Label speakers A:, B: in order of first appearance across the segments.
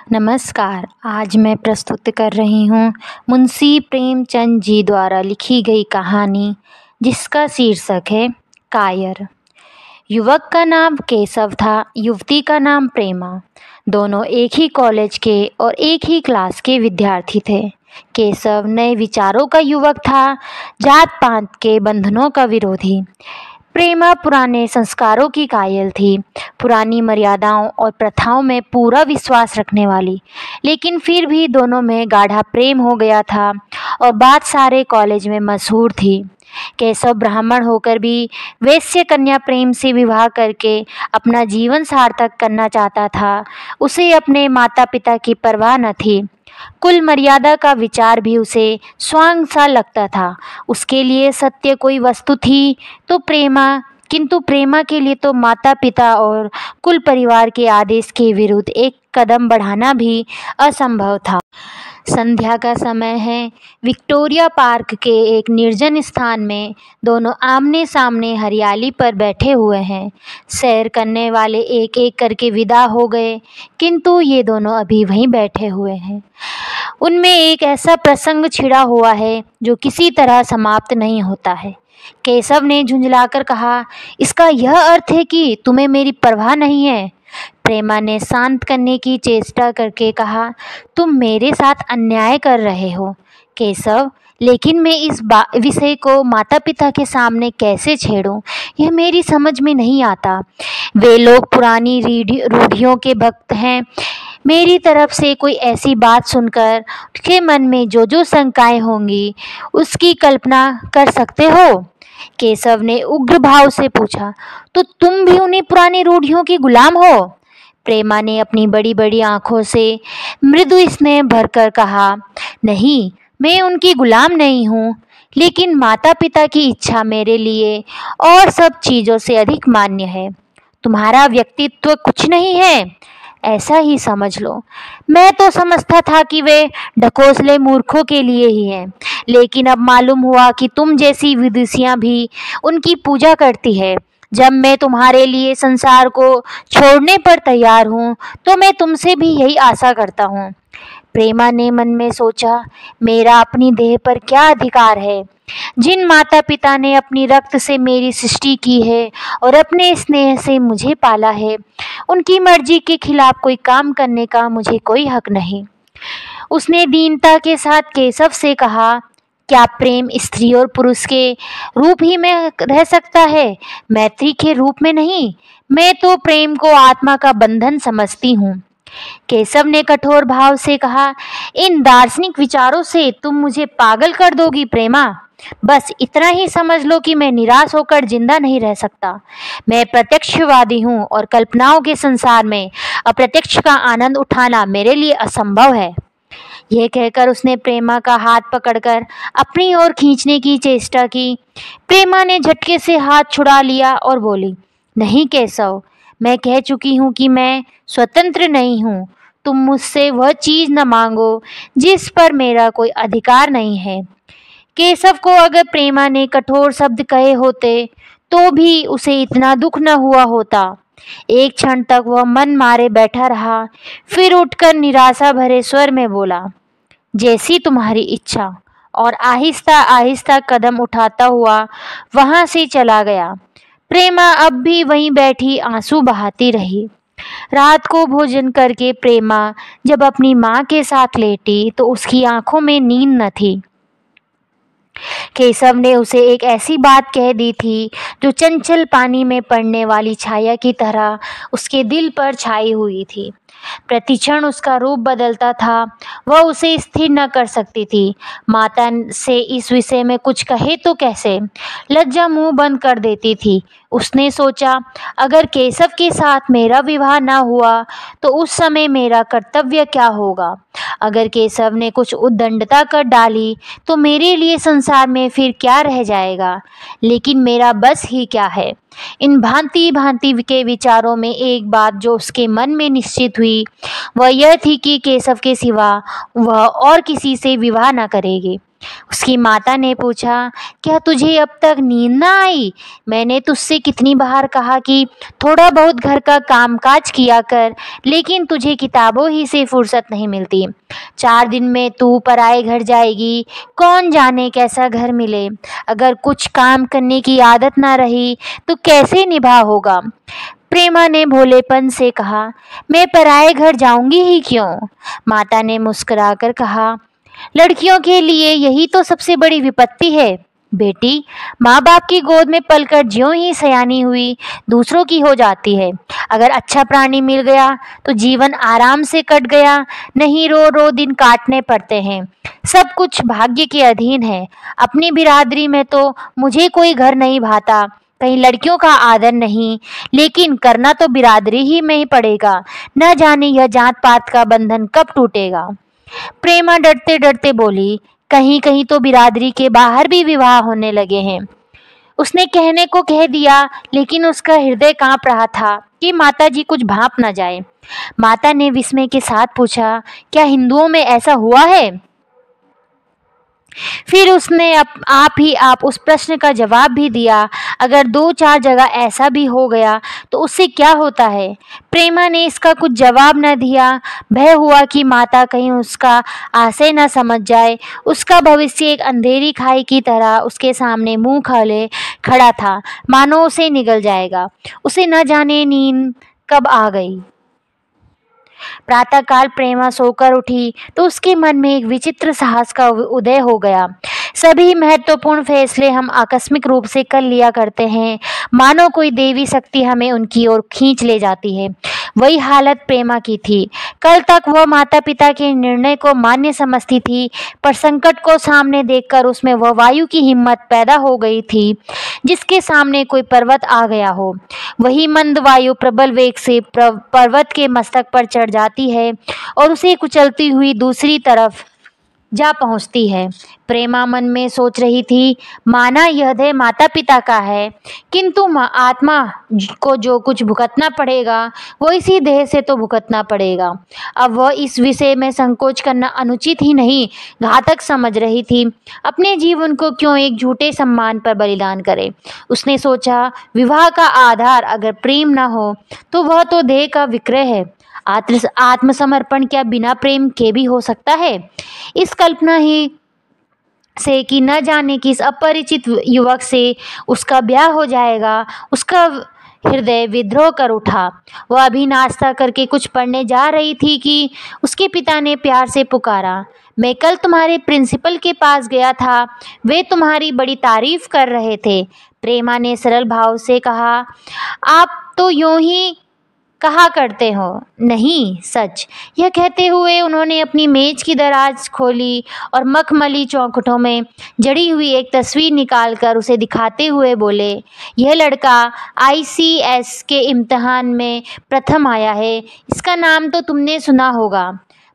A: नमस्कार। आज मैं प्रस्तुत कर रही हूँ मुंशी प्रेमचंद जी द्वारा लिखी गई कहानी, जिसका शीर्षक है कायर। युवक का नाम केशव था, युवती का नाम प्रेमा। दोनों एक ही कॉलेज के और एक ही क्लास के विद्यार्थी थे। केशव नए विचारों का युवक था, जात पात के बंधनों का विरोधी। प्रेमा पुराने संस्कारों की कायल थी, पुरानी मर्यादाओं और प्रथाओं में पूरा विश्वास रखने वाली। लेकिन फिर भी दोनों में गाढ़ा प्रेम हो गया था और बात सारे कॉलेज में मशहूर थी। केशव ब्राह्मण होकर भी वैश्य कन्या प्रेम से विवाह करके अपना जीवन सार्थक करना चाहता था। उसे अपने माता पिता की परवाह न थी। कुल मर्यादा का विचार भी उसे स्वांग सा लगता था। उसके लिए सत्य कोई वस्तु थी तो किंतु प्रेमा के लिए तो माता पिता और कुल परिवार के आदेश के विरुद्ध एक कदम बढ़ाना भी असंभव था। संध्या का समय है। विक्टोरिया पार्क के एक निर्जन स्थान में दोनों आमने सामने हरियाली पर बैठे हुए हैं। सैर करने वाले एक एक करके विदा हो गए, किंतु ये दोनों अभी वहीं बैठे हुए हैं। उनमें एक ऐसा प्रसंग छिड़ा हुआ है जो किसी तरह समाप्त नहीं होता है। केशव ने झुंझलाकर कहा, इसका यह अर्थ है कि तुम्हें मेरी परवाह नहीं है? प्रेमा ने शांत करने की चेष्टा करके कहा, तुम मेरे साथ अन्याय कर रहे हो केशव, लेकिन मैं इस विषय को माता पिता के सामने कैसे छेड़ूं, यह मेरी समझ में नहीं आता। वे लोग पुरानी रूढ़ियों के भक्त हैं। मेरी तरफ से कोई ऐसी बात सुनकर उनके मन में जो जो शंकाएं होंगी, उसकी कल्पना कर सकते हो? केशव ने उग्र भाव से पूछा, तो तुम भी उन्हीं पुरानी रूढ़ियों की गुलाम हो? प्रेमा ने अपनी बड़ी बड़ी आंखों से मृदु स्नेह भरकर कहा, नहीं, मैं उनकी गुलाम नहीं हूँ, लेकिन माता पिता की इच्छा मेरे लिए और सब चीज़ों से अधिक मान्य है। तुम्हारा व्यक्तित्व कुछ नहीं है, ऐसा ही समझ लो। मैं तो समझता था कि वे ढकोसले मूर्खों के लिए ही हैं, लेकिन अब मालूम हुआ कि तुम जैसी विदुषियाँ भी उनकी पूजा करती है। जब मैं तुम्हारे लिए संसार को छोड़ने पर तैयार हूँ, तो मैं तुमसे भी यही आशा करता हूँ। प्रेमा ने मन में सोचा, मेरा अपनी देह पर क्या अधिकार है? जिन माता पिता ने अपनी रक्त से मेरी सृष्टि की है और अपने स्नेह से मुझे पाला है, उनकी मर्जी के खिलाफ कोई काम करने का मुझे कोई हक नहीं। उसने दीनता के साथ केशव से कहा, क्या प्रेम स्त्री और पुरुष के रूप ही में रह सकता है, मैत्री के रूप में नहीं? मैं तो प्रेम को आत्मा का बंधन समझती हूँ। केशव ने कठोर भाव से कहा, इन दार्शनिक विचारों से तुम मुझे पागल कर दोगी प्रेमा। बस इतना ही समझ लो कि मैं निराश होकर जिंदा नहीं रह सकता। मैं प्रत्यक्षवादी हूँ और कल्पनाओं के संसार में अप्रत्यक्ष का आनंद उठाना मेरे लिए असंभव है। यह कहकर उसने प्रेमा का हाथ पकड़कर अपनी ओर खींचने की चेष्टा की। प्रेमा ने झटके से हाथ छुड़ा लिया और बोली, नहीं केशव, मैं कह चुकी हूँ कि मैं स्वतंत्र नहीं हूँ। तुम मुझसे वह चीज़ न मांगो जिस पर मेरा कोई अधिकार नहीं है। केशव को अगर प्रेमा ने कठोर शब्द कहे होते तो भी उसे इतना दुख न हुआ होता। एक क्षण तक वह मन मारे बैठा रहा, फिर उठकर निराशा भरे स्वर में बोला, जैसी तुम्हारी इच्छा, और आहिस्ता आहिस्ता कदम उठाता हुआ वहां से चला गया। प्रेमा अब भी वहीं बैठी आंसू बहाती रही। रात को भोजन करके प्रेमा जब अपनी माँ के साथ लेटी तो उसकी आंखों में नींद न थी। केशव ने उसे एक ऐसी बात कह दी थी जो चंचल पानी में पड़ने वाली छाया की तरह उसके दिल पर छाई हुई थी। प्रतिक्षण उसका रूप बदलता था। वह उसे स्थिर न कर सकती थी। माता से इस विषय में कुछ कहे तो कैसे? लज्जा मुंह बंद कर देती थी। उसने सोचा, अगर केशव के साथ मेरा विवाह न हुआ तो उस समय मेरा कर्तव्य क्या होगा? अगर केशव ने कुछ उद्दंडता कर डाली तो मेरे लिए संसार में फिर क्या रह जाएगा? लेकिन मेरा बस ही क्या है? इन भांति भांति के विचारों में एक बात जो उसके मन में निश्चित हुई वह यह थी कि केशव के सिवा वह और किसी से विवाह न करेगी। उसकी माता ने पूछा, क्या तुझे अब तक नींद ना आई? मैंने तुझसे कितनी बार कहा कि थोड़ा बहुत घर का कामकाज किया कर, लेकिन तुझे किताबों ही से फुर्सत नहीं मिलती। 4 दिन में तू पराए घर जाएगी, कौन जाने कैसा घर मिले। अगर कुछ काम करने की आदत ना रही तो कैसे निभा होगा। प्रेमा ने भोलेपन से कहा, मैं पराए घर जाऊंगी ही क्यों? माता ने मुस्कुराकर कहा, लड़कियों के लिए यही तो सबसे बड़ी विपत्ति है बेटी। माँ बाप की गोद में पलकर ज्यों ही सयानी हुई दूसरों की हो जाती है। अगर अच्छा प्राणी मिल गया तो जीवन आराम से कट गया, नहीं रो रो दिन काटने पड़ते हैं। सब कुछ भाग्य के अधीन है। अपनी बिरादरी में तो मुझे कोई घर नहीं भाता, कहीं लड़कियों का आदर नहीं, लेकिन करना तो बिरादरी ही में ही पड़ेगा। न जाने यह जात पात का बंधन कब टूटेगा। प्रेमा डरते डरते बोली, कहीं कहीं तो बिरादरी के बाहर भी विवाह होने लगे हैं। उसने कहने को कह दिया, लेकिन उसका हृदय कांप रहा था कि माताजी कुछ भांप न जाए। माता ने विस्मय के साथ पूछा, क्या हिंदुओं में ऐसा हुआ है? फिर उसने आप उस प्रश्न का जवाब भी दिया, अगर 2-4 जगह ऐसा भी हो गया तो उससे क्या होता है? प्रेमा ने इसका कुछ जवाब न दिया। भय हुआ कि माता कहीं उसका आशय न समझ जाए। उसका भविष्य एक अंधेरी खाई की तरह उसके सामने मुंह खोले खड़ा था, मानो उसे निगल जाएगा। उसे न जाने नींद कब आ गई। प्रातःकाल प्रेमा सोकर उठी तो उसके मन में एक विचित्र साहस का उदय हो गया। सभी महत्वपूर्ण फैसले हम आकस्मिक रूप से कर लिया करते हैं, मानो कोई देवी शक्ति हमें उनकी ओर खींच ले जाती है। वही हालत प्रेमा की थी। कल तक वह माता पिता के निर्णय को मान्य समझती थी, पर संकट को सामने देखकर उसमें वह वायु की हिम्मत पैदा हो गई थी जिसके सामने कोई पर्वत आ गया हो। वही मंद वायु प्रबल वेग से पर्वत के मस्तक पर चढ़ जाती है और उसे कुचलती हुई दूसरी तरफ जा पहुंचती है। प्रेमा मन में सोच रही थी, माना यह देह माता पिता का है, किंतु आत्मा को जो कुछ भुगतना पड़ेगा वो इसी देह से तो भुगतना पड़ेगा। अब वह इस विषय में संकोच करना अनुचित ही नहीं, घातक समझ रही थी। अपने जीवन को क्यों एक झूठे सम्मान पर बलिदान करे। उसने सोचा, विवाह का आधार अगर प्रेम न हो तो वह तो देह का विक्रय है। आत्मसमर्पण क्या बिना प्रेम के भी हो सकता है? इस कल्पना ही से कि न जाने किस अपरिचित युवक से उसका ब्याह हो जाएगा, उसका हृदय विद्रोह कर उठा। वह अभी नाश्ता करके कुछ पढ़ने जा रही थी कि उसके पिता ने प्यार से पुकारा, मैं कल तुम्हारे प्रिंसिपल के पास गया था, वे तुम्हारी बड़ी तारीफ कर रहे थे। प्रेमा ने सरल भाव से कहा, आप तो यूं ही कहा करते हो। नहीं, सच। यह कहते हुए उन्होंने अपनी मेज की दराज खोली और मखमली चौखटों में जड़ी हुई एक तस्वीर निकालकर उसे दिखाते हुए बोले, यह लड़का ICS के इम्तिहान में प्रथम आया है, इसका नाम तो तुमने सुना होगा।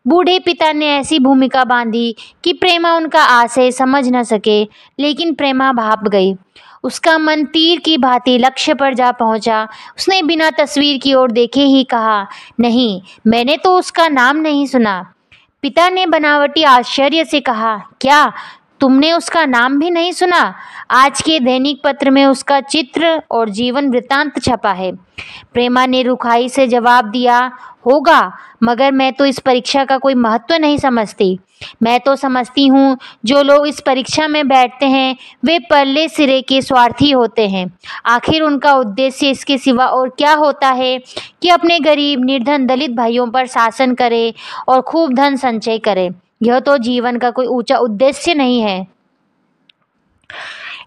A: बूढ़े पिता ने ऐसी भूमिका बांधी कि प्रेमा उनका आशय समझ न सके, लेकिन प्रेमा भाप गई। उसका मन तीर की भांति लक्ष्य पर जा पहुंचा। उसने बिना तस्वीर की ओर देखे ही कहा, नहीं, मैंने तो उसका नाम नहीं सुना। पिता ने बनावटी आश्चर्य से कहा, क्या तुमने उसका नाम भी नहीं सुना? आज के दैनिक पत्र में उसका चित्र और जीवन वृत्तांत छपा है। प्रेमा ने रुखाई से जवाब दिया, होगा, मगर मैं तो इस परीक्षा का कोई महत्व नहीं समझती। मैं तो समझती हूँ जो लोग इस परीक्षा में बैठते हैं वे परले सिरे के स्वार्थी होते हैं। आखिर उनका उद्देश्य इसके सिवा और क्या होता है कि अपने गरीब निर्धन दलित भाइयों पर शासन करे और खूब धन संचय करे। यह तो जीवन का कोई ऊंचा उद्देश्य नहीं है।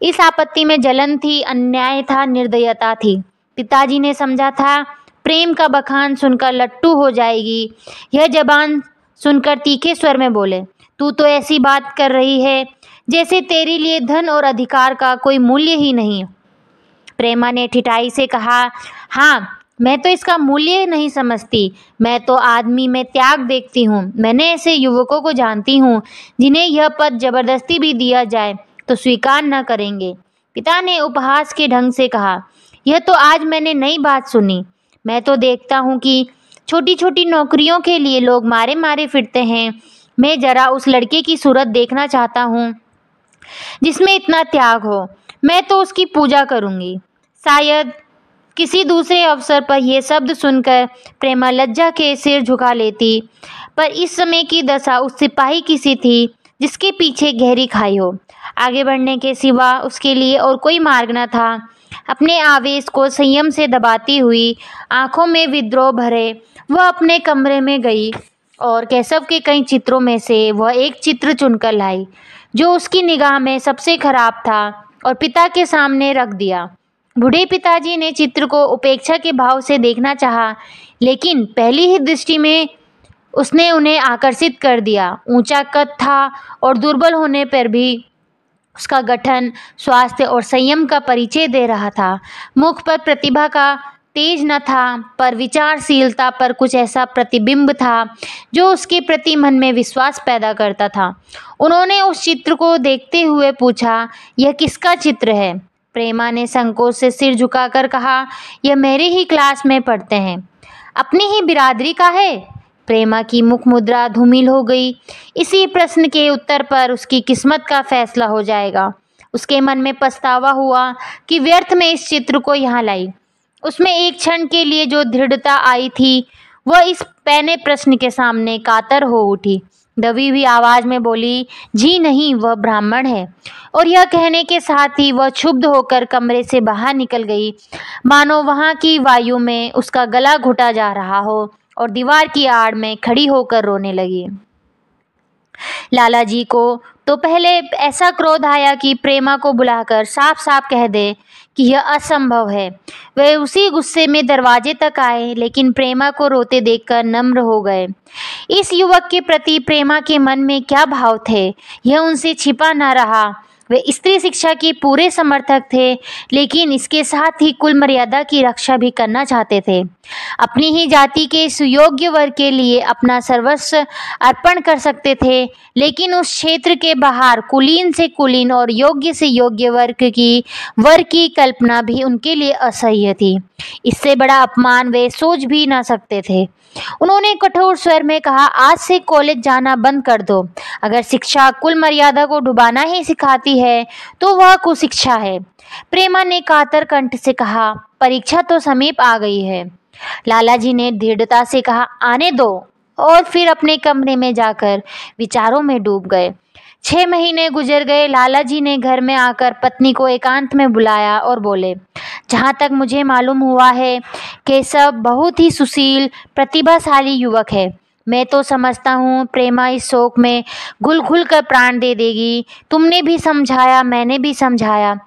A: इस आपत्ति में जलन थी, अन्याय था, निर्दयता थी। पिताजी ने समझा था प्रेम का बखान सुनकर लट्टू हो जाएगी। यह जबान सुनकर तीखे स्वर में बोले, तू तो ऐसी बात कर रही है जैसे तेरे लिए धन और अधिकार का कोई मूल्य ही नहीं। प्रेमा ने ठिठाई से कहा, हाँ, मैं तो इसका मूल्य नहीं समझती। मैं तो आदमी में त्याग देखती हूँ। मैंने ऐसे युवकों को जानती हूँ जिन्हें यह पद जबरदस्ती भी दिया जाए तो स्वीकार न करेंगे। पिता ने उपहास के ढंग से कहा, यह तो आज मैंने नई बात सुनी। मैं तो देखता हूँ कि छोटी छोटी नौकरियों के लिए लोग मारे मारे फिरते हैं। मैं जरा उस लड़के की सूरत देखना चाहता हूँ जिसमें इतना त्याग हो। मैं तो उसकी पूजा करूंगी। शायद किसी दूसरे अवसर पर यह शब्द सुनकर प्रेमा लज्जा के सिर झुका लेती, पर इस समय की दशा उस सिपाही की सी थी जिसके पीछे गहरी खाई हो। आगे बढ़ने के सिवा उसके लिए और कोई मार्ग न था। अपने आवेश को संयम से दबाती हुई, आंखों में विद्रोह भरे, वह अपने कमरे में गई और केशव के कई चित्रों में से वह एक चित्र चुनकर लाई जो उसकी निगाह में सबसे खराब था और पिता के सामने रख दिया। बूढ़े पिताजी ने चित्र को उपेक्षा के भाव से देखना चाहा, लेकिन पहली ही दृष्टि में उसने उन्हें आकर्षित कर दिया। ऊंचा कद था और दुर्बल होने पर भी उसका गठन स्वास्थ्य और संयम का परिचय दे रहा था। मुख पर प्रतिभा का तेज न था, पर विचारशीलता पर कुछ ऐसा प्रतिबिंब था जो उसके प्रति मन में विश्वास पैदा करता था। उन्होंने उस चित्र को देखते हुए पूछा, यह किसका चित्र है? प्रेमा ने संकोच से सिर झुकाकर कहा, यह मेरे ही क्लास में पढ़ते हैं। अपनी ही बिरादरी का है? प्रेमा की मुख मुद्रा धूमिल हो गई। इसी प्रश्न के उत्तर पर उसकी किस्मत का फैसला हो जाएगा। उसके मन में पछतावा हुआ कि व्यर्थ में इस चित्र को यहाँ लाई। उसमें एक क्षण के लिए जो दृढ़ता आई थी, वह इस पैने प्रश्न के सामने कातर हो उठी। दबी हुई आवाज में बोली, जी नहीं, वह ब्राह्मण है। और यह कहने के साथ ही वह क्षुब्ध होकर कमरे से बाहर निकल गई, मानो वहां की वायु में उसका गला घुटा जा रहा हो, और दीवार की आड़ में खड़ी होकर रोने लगी। लाला जी को तो पहले ऐसा क्रोध आया कि प्रेमा को बुलाकर साफ साफ कह दे कि यह असंभव है। वे उसी गुस्से में दरवाजे तक आए, लेकिन प्रेमा को रोते देखकर नम्र हो गए। इस युवक के प्रति प्रेमा के मन में क्या भाव थे, यह उनसे छिपा न रहा। वे स्त्री शिक्षा के पूरे समर्थक थे, लेकिन इसके साथ ही कुल मर्यादा की रक्षा भी करना चाहते थे। अपनी ही जाति के सुयोग्य वर्ग के लिए अपना सर्वस्व अर्पण कर सकते थे, लेकिन उस क्षेत्र के बाहर कुलीन से कुलीन और योग्य से योग्य वर्ग की कल्पना भी उनके लिए असह्य थी। इससे बड़ा अपमान वे सोच भी ना सकते थे। उन्होंने कठोर स्वर में कहा, आज से कॉलेज जाना बंद कर दो। अगर शिक्षा कुल मर्यादा को डुबाना ही सिखाती है तो वह कुशिक्षा है। प्रेमा ने कातर कंठ से कहा, परीक्षा तो समीप आ गई है। लाला जी ने दृढ़ता से कहा, आने दो, और फिर अपने कमरे में जाकर विचारों में डूब गए। 6 महीने गुजर गए। लाला जी ने घर में आकर पत्नी को एकांत में बुलाया और बोले, जहाँ तक मुझे मालूम हुआ है, केशव बहुत ही सुशील प्रतिभाशाली युवक है। मैं तो समझता हूँ प्रेमा इस शोक में घुल घुल कर प्राण दे देगी। तुमने भी समझाया, मैंने भी समझाया,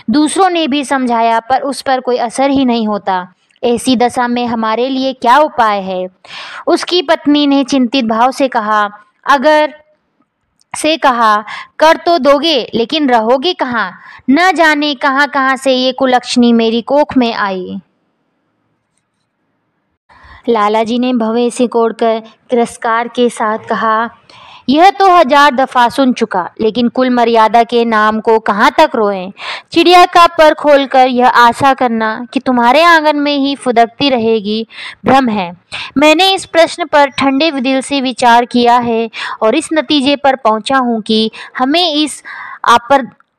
A: दूसरों ने भी समझाया, पर उस पर कोई असर ही नहीं होता। ऐसी दशा में हमारे लिए क्या उपाय है? उसकी पत्नी ने चिंतित भाव से कहा, कर तो दोगे, लेकिन रहोगे कहाँ? न जाने कहाँ कहाँ से ये कुलक्षणी मेरी कोख में आई। लाला जी ने भवें सिकोड़कर तिरस्कार के साथ कहा, यह तो 1000 दफा सुन चुका, लेकिन कुल मर्यादा के नाम को कहाँ तक रोएं? चिड़िया का पर खोलकर यह आशा करना कि तुम्हारे आंगन में ही फुदकती रहेगी भ्रम है। मैंने इस प्रश्न पर ठंडे दिल से विचार किया है और इस नतीजे पर पहुंचा हूं कि हमें इस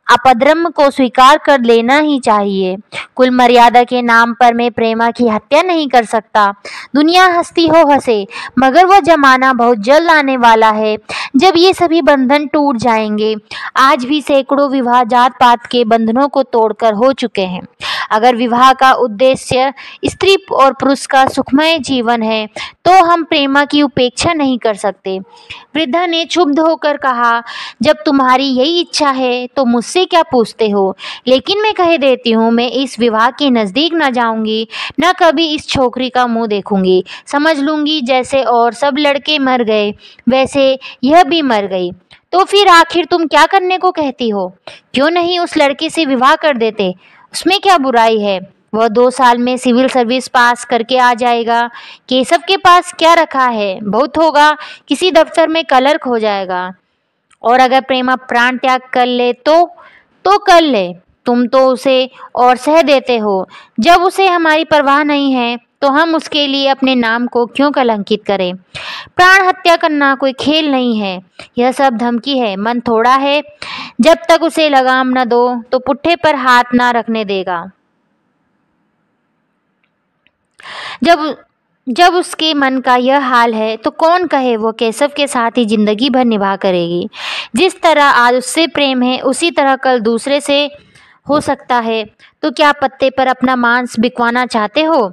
A: अपद्रम को स्वीकार कर लेना ही चाहिए। कुल मर्यादा के नाम पर मैं प्रेमा की हत्या नहीं कर सकता। दुनिया हंसती हो हंसे, मगर वह जमाना बहुत जल्द आने वाला है जब ये सभी बंधन टूट जाएंगे। आज भी सैकड़ों विवाह जात पात के बंधनों को तोड़कर हो चुके हैं। अगर विवाह का उद्देश्य स्त्री और पुरुष का सुखमय जीवन है तो हम प्रेमा की उपेक्षा नहीं कर सकते। वृद्धा ने क्षुब्ध होकर कहा, जब तुम्हारी यही इच्छा है तो मुझसे क्या पूछते हो? लेकिन मैं कह देती हूँ, मैं इस विवाह के नज़दीक न जाऊंगी, न कभी इस छोकरी का मुंह देखूंगी। समझ लूंगी जैसे और सब लड़के मर गए वैसे यह भी मर गई। तो फिर आखिर तुम क्या करने को कहती हो? क्यों नहीं उस लड़के से विवाह कर देते? उसमें क्या बुराई है? वह 2 साल में सिविल सर्विस पास करके आ जाएगा। केशव के पास क्या रखा है? बहुत होगा, किसी दफ्तर में क्लर्क हो जाएगा। और अगर प्रेमा प्राण त्याग कर ले तो कर ले। तुम तो उसे और सह देते हो। जब उसे हमारी परवाह नहीं है तो हम उसके लिए अपने नाम को क्यों कलंकित करें? प्राण हत्या करना कोई खेल नहीं है, यह सब धमकी है। मन थोड़ा है, जब तक उसे लगाम न दो तो पुट्ठे पर हाथ न रखने देगा। जब उसके मन का यह हाल है तो कौन कहे वो केशव के साथ ही जिंदगी भर निभा करेगी। जिस तरह आज उससे प्रेम है उसी तरह कल दूसरे से हो सकता है। तो क्या पत्ते पर अपना मांस बिकवाना चाहते हो?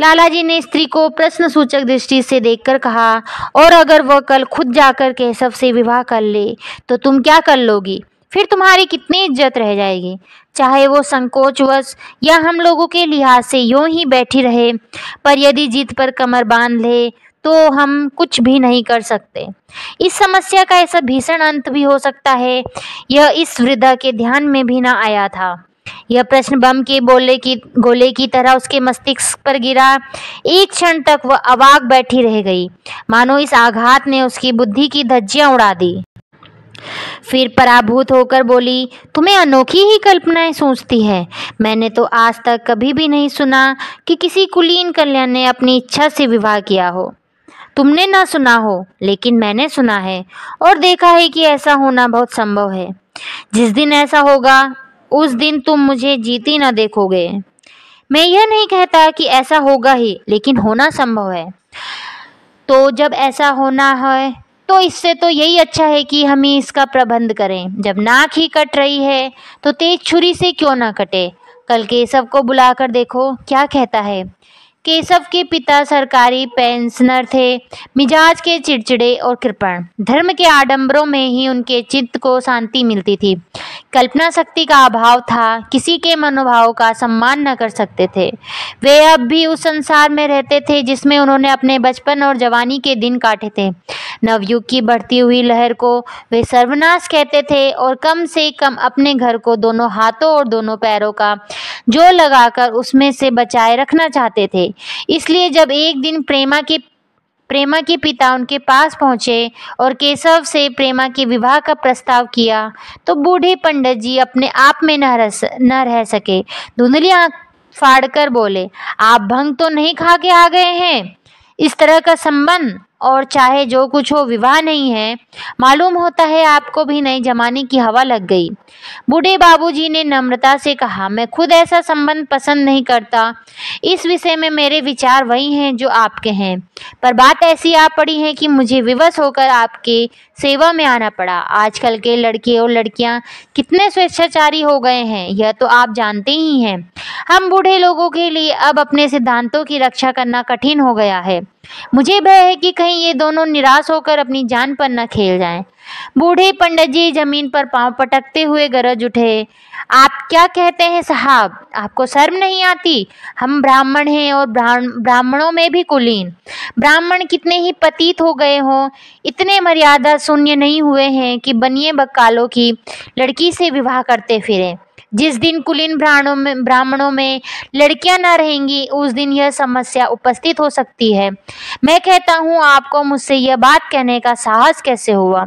A: लालाजी ने स्त्री को प्रश्न सूचक दृष्टि से देखकर कहा, और अगर वह कल खुद जाकर केशव से विवाह कर ले तो तुम क्या कर लोगी? फिर तुम्हारी कितनी इज्जत रह जाएगी? चाहे वो संकोचवश या हम लोगों के लिहाज से यूं ही बैठी रहे, पर यदि जिद पर कमर बांध ले तो हम कुछ भी नहीं कर सकते। इस समस्या का ऐसा भीषण अंत भी हो सकता है, यह इस वृद्धा के ध्यान में भी न आया था। यह प्रश्न बम के गोले की तरह उसके मस्तिष्क पर गिरा। एक क्षण तक वह अवाक बैठी रह गई, मानो इस आघात ने उसकी बुद्धि की धज्जियां उड़ा दी। फिर पराभूत होकर बोली, तुम्हें अनोखी ही कल्पनाएं सोचती है। मैंने तो आज तक कभी भी नहीं सुना कि किसी कुलीन कन्या ने अपनी इच्छा से विवाह किया हो। तुमने ना सुना हो, लेकिन मैंने सुना है और देखा है कि ऐसा होना बहुत संभव है। जिस दिन ऐसा होगा उस दिन तुम मुझे जीती न देखोगे। मैं यह नहीं कहता कि ऐसा होगा ही, लेकिन होना संभव है। तो जब ऐसा होना है तो इससे तो यही अच्छा है कि हम ही इसका प्रबंध करें। जब नाक ही कट रही है तो तेज छुरी से क्यों ना कटे। कल केशव को बुलाकर देखो क्या कहता है। केशव के पिता सरकारी पेंशनर थे, मिजाज के चिड़चिड़े और कृपण। धर्म के आडंबरों में ही उनके चित्त को शांति मिलती थी। कल्पना शक्ति का अभाव था, किसी के मनोभाव का सम्मान न कर सकते थे। वे अब भी उस संसार में रहते थे जिसमें उन्होंने अपने बचपन और जवानी के दिन काटे थे। नवयुग की बढ़ती हुई लहर को वे सर्वनाश कहते थे और कम से कम अपने घर को दोनों हाथों और दोनों पैरों का जोर लगाकर उसमें से बचाए रखना चाहते थे। इसलिए जब एक दिन प्रेमा के पिता उनके पास पहुंचे और केशव से प्रेमा के विवाह का प्रस्ताव किया तो बूढ़े पंडित जी अपने आप में न रह सके। धुंधली आंख फाड़कर बोले, आप भंग तो नहीं खा के आ गए हैं? इस तरह का संबंध और चाहे जो कुछ हो विवाह नहीं है। मालूम होता है आपको भी नए जमाने की हवा लग गई। बूढ़े बाबूजी ने नम्रता से कहा, मैं खुद ऐसा संबंध पसंद नहीं करता। इस विषय में मेरे विचार वही हैं जो आपके हैं, पर बात ऐसी आ पड़ी है कि मुझे विवश होकर आपके सेवा में आना पड़ा। आजकल के लड़के और लड़कियां कितने स्वेच्छाचारी हो गए हैं, यह तो आप जानते ही हैं। हम बूढ़े लोगों के लिए अब अपने सिद्धांतों की रक्षा करना कठिन हो गया है। मुझे भय है कि कहीं ये दोनों निराश होकर अपनी जान पर न खेल जाएं। बूढ़े पंडित जी जमीन पर पांव पटकते हुए गरज उठे, आप क्या कहते हैं साहब? आपको शर्म नहीं आती? हम ब्राह्मण हैं और ब्राह्मणों में भी कुलीन। ब्राह्मण कितने ही पतित हो गए हों, इतने मर्यादा शून्य नहीं हुए हैं कि बनिए बकालों की लड़की से विवाह करते फिरें। जिस दिन कुलीन ब्राह्मणों में लड़कियां न रहेंगी उस दिन यह समस्या उपस्थित हो सकती है। मैं कहता हूँ आपको मुझसे यह बात कहने का साहस कैसे हुआ?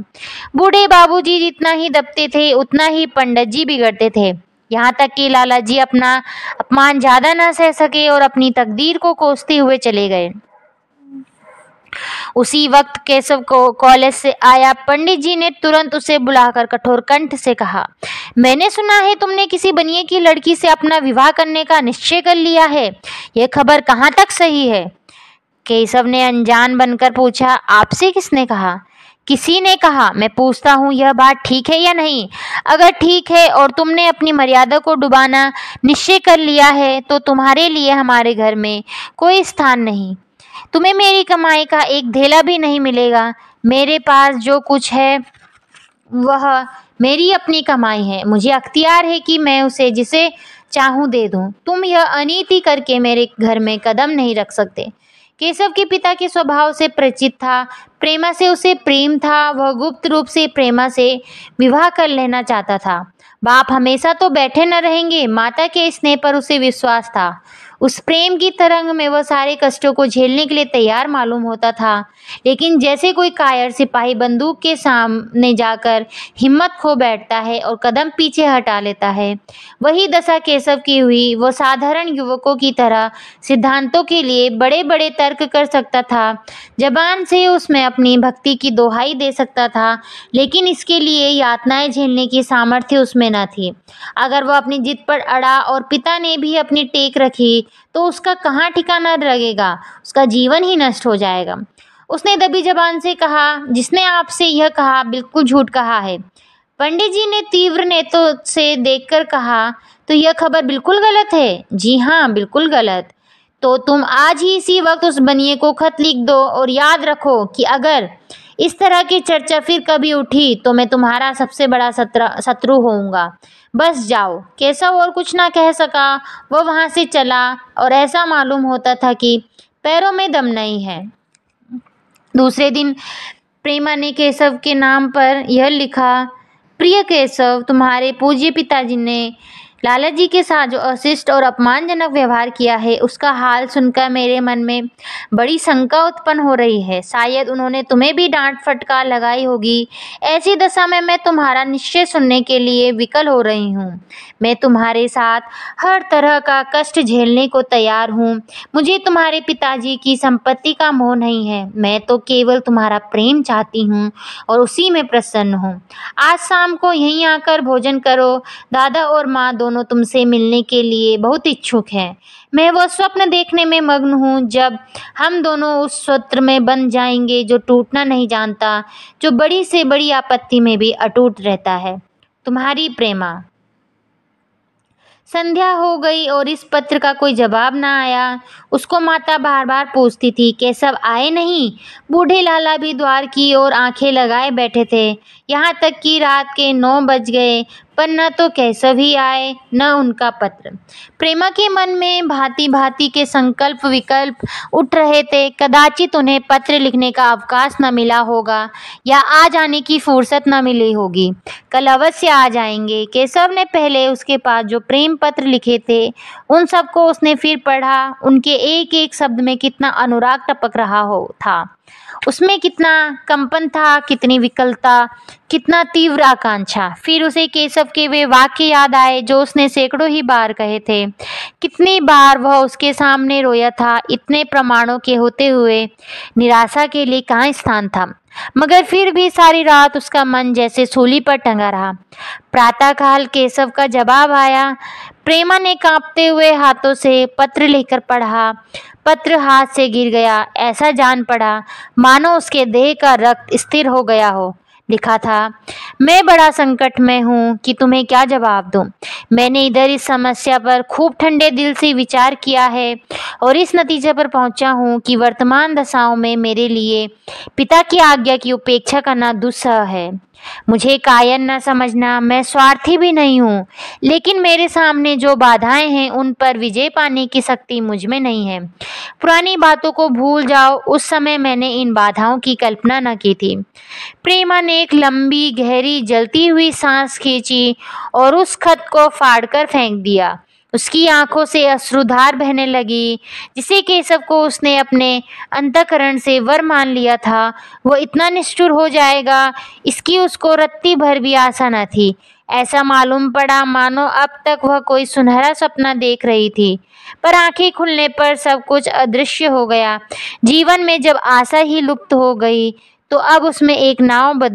A: बूढ़े बाबूजी जितना ही दबते थे उतना ही पंडित जी बिगड़ते थे। यहाँ तक कि लालाजी अपना अपमान ज्यादा न सह सके और अपनी तकदीर को कोसते हुए चले गए। उसी वक्त केशव को कॉलेज से आया पंडित जी ने तुरंत उसे बुलाकर कठोर कंठ से कहा, मैंने सुना है तुमने किसी बनिए की लड़की से अपना विवाह करने का निश्चय कर लिया है। यह खबर कहाँ तक सही है? केशव ने अनजान बनकर पूछा, आपसे किसने कहा? किसी ने कहा। मैं पूछता हूँ यह बात ठीक है या नहीं? अगर ठीक है और तुमने अपनी मर्यादा को डुबाना निश्चय कर लिया है तो तुम्हारे लिए हमारे घर में कोई स्थान नहीं। तुम्हें मेरी कमाई का एक धेला भी नहीं मिलेगा। मेरे पास जो कुछ है वह मेरी अपनी कमाई है। मुझे अख्तियार है कि मैं उसे जिसे चाहूँ दे दूँ। तुम यह अनीति करके मेरे घर में कदम नहीं रख सकते। केशव के पिता के स्वभाव से परिचित था। प्रेमा से उसे प्रेम था। वह गुप्त रूप से प्रेमा से विवाह कर लेना चाहता था। बाप हमेशा तो बैठे न रहेंगे। माता के स्नेह पर उसे विश्वास था। उस प्रेम की तरंग में वह सारे कष्टों को झेलने के लिए तैयार मालूम होता था, लेकिन जैसे कोई कायर सिपाही बंदूक के सामने जाकर हिम्मत खो बैठता है और कदम पीछे हटा लेता है, वही दशा केशव की हुई। वो साधारण युवकों की तरह सिद्धांतों के लिए बड़े-बड़े तर्क कर सकता था, ज़बान से उसमें अपनी भक्ति की दोहाई दे सकता था, लेकिन इसके लिए यातनाएं झेलने की सामर्थ्य उसमें न थी। अगर वह अपनी जिद पर अड़ा और पिता ने भी अपनी टेक रखी, तो उसका कहाँ ठिकाना लगेगा, उसका जीवन ही नष्ट हो जाएगा। उसने दबी जबान से कहा, जिसने आपसे यह कहा बिल्कुल झूठ कहा है। पंडित जी ने तीव्र नेत्रों से देखकर कहा, तो यह खबर बिल्कुल गलत है। जी हाँ, बिल्कुल गलत। तो तुम आज ही इसी वक्त उस बनिए को खत लिख दो और याद रखो कि अगर इस तरह की चर्चा फिर कभी उठी तो मैं तुम्हारा सबसे बड़ा शत्रु होऊंगा। बस जाओ। केशव और कुछ ना कह सका। वह वहां से चला और ऐसा मालूम होता था कि पैरों में दम नहीं है। दूसरे दिन प्रेमा ने केशव के नाम पर यह लिखा, प्रिय केशव, तुम्हारे पूज्य पिताजी ने लाला जी के साथ जो अशिष्ट और अपमानजनक व्यवहार किया है, उसका हाल सुनकर मेरे मन में बड़ी शंका उत्पन्न हो रही है। शायद उन्होंने तुम्हें भी डांट फटकार लगाई होगी। ऐसी दशा में मैं तुम्हारा निश्चय सुनने के लिए विकल हो रही हूँ। मैं तुम्हारे साथ हर तरह का कष्ट झेलने को तैयार हूँ। मुझे तुम्हारे पिताजी की संपत्ति का मोह नहीं है। मैं तो केवल तुम्हारा प्रेम चाहती हूँ और उसी में प्रसन्न हूँ। आज शाम को यहीं आकर भोजन करो। दादा और माँ दोनों तुमसे मिलने के लिए बहुत इच्छुक हैं। मैं वह स्वप्न देखने में मग्न हूँ जब हम दोनों उस सूत्र में बंध जाएंगे जो टूटना नहीं जानता, जो बड़ी से बड़ी आपत्ति में भी अटूट रहता है। तुम्हारी प्रेमा। संध्या हो गई और इस पत्र का कोई जवाब न आया। उसको माता बार बार पूछती थी, केशव आए नहीं? बूढ़े लाला भी द्वार की ओर आंखें लगाए बैठे थे। यहाँ तक कि रात के 9 बज गए, पर न तो केशव ही आए न उनका पत्र। प्रेमा के मन में भांति भांति के संकल्प विकल्प उठ रहे थे। कदाचित उन्हें पत्र लिखने का अवकाश न मिला होगा या आ जाने की फुर्सत न मिली होगी। कल अवश्य आ जाएंगे। केशव ने पहले उसके पास जो प्रेम पत्र लिखे थे उन सबको उसने फिर पढ़ा। उनके एक एक शब्द में कितना अनुराग टपक रहा था, उसमें कितना कंपन था, कितनी विकलता, कितना तीव्र आकांक्षा। फिर उसे केशव के वे वाक्य याद आए जो उसने सैकड़ों ही बार कहे थे। कितनी बार वह उसके सामने रोया था। इतने प्रमाणों के होते हुए निराशा के लिए कहाँ स्थान था। मगर फिर भी सारी रात उसका मन जैसे सूली पर टंगा रहा। प्रातःकाल केशव का जवाब आया। प्रेमा ने कांपते हुए हाथों से पत्र लेकर पढ़ा। पत्र हाथ से गिर गया। ऐसा जान पड़ा मानो उसके देह का रक्त स्थिर हो गया हो। लिखा था, मैं बड़ा संकट में हूँ कि तुम्हें क्या जवाब दूँ। मैंने इधर इस समस्या पर खूब ठंडे दिल से विचार किया है और इस नतीजे पर पहुँचा हूँ कि वर्तमान दशाओं में मेरे लिए पिता की आज्ञा की उपेक्षा करना दुस्सह है। मुझे कायर न समझना, मैं स्वार्थी भी नहीं हूँ, लेकिन मेरे सामने जो बाधाएं हैं उन पर विजय पाने की शक्ति मुझ में नहीं है। पुरानी बातों को भूल जाओ। उस समय मैंने इन बाधाओं की कल्पना न की थी। प्रेमा ने एक लंबी गहरी जलती हुई सांस खींची और उस खत को फाड़कर फेंक दिया। उसकी आंखों से अश्रुधार बहने लगी। जिसे केशव को उसने अपने अंतःकरण से वर मान लिया था, वो इतना निष्ठुर हो जाएगा, इसकी उसको रत्ती भर भी आशा न थी। ऐसा मालूम पड़ा मानो अब तक वह कोई सुनहरा सपना देख रही थी, पर आंखें खुलने पर सब कुछ अदृश्य हो गया। जीवन में जब आशा ही लुप्त हो गई, तो अब उसमें एक नाव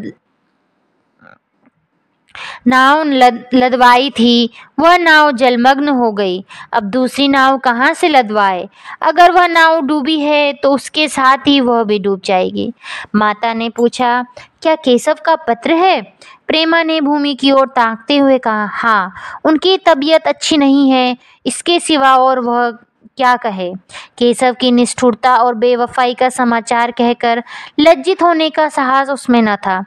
A: लदवाई थी, वह नाव जलमग्न हो गई। अब दूसरी नाव कहाँ से लदवाए? अगर वह नाव डूबी है तो उसके साथ ही वह भी डूब जाएगी। माता ने पूछा, क्या केशव का पत्र है? प्रेमा ने भूमि की ओर ताकते हुए कहा, हाँ, उनकी तबीयत अच्छी नहीं है, इसके सिवा और वह क्या कहे। केशव की निष्ठुरता और बेवफाई का समाचार कहकर लज्जित होने का साहस उसमें न था।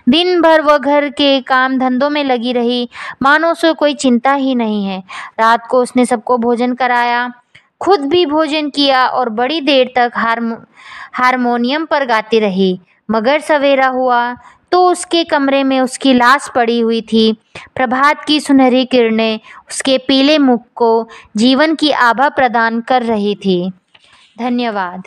A: दिन भर वह घर के काम धंधों में लगी रही, मानो उसे कोई चिंता ही नहीं है। रात को उसने सबको भोजन कराया, खुद भी भोजन किया और बड़ी देर तक हारमोनियम पर गाती रही। मगर सवेरा हुआ तो उसके कमरे में उसकी लाश पड़ी हुई थी। प्रभात की सुनहरी किरणें उसके पीले मुख को जीवन की आभा प्रदान कर रही थी। धन्यवाद।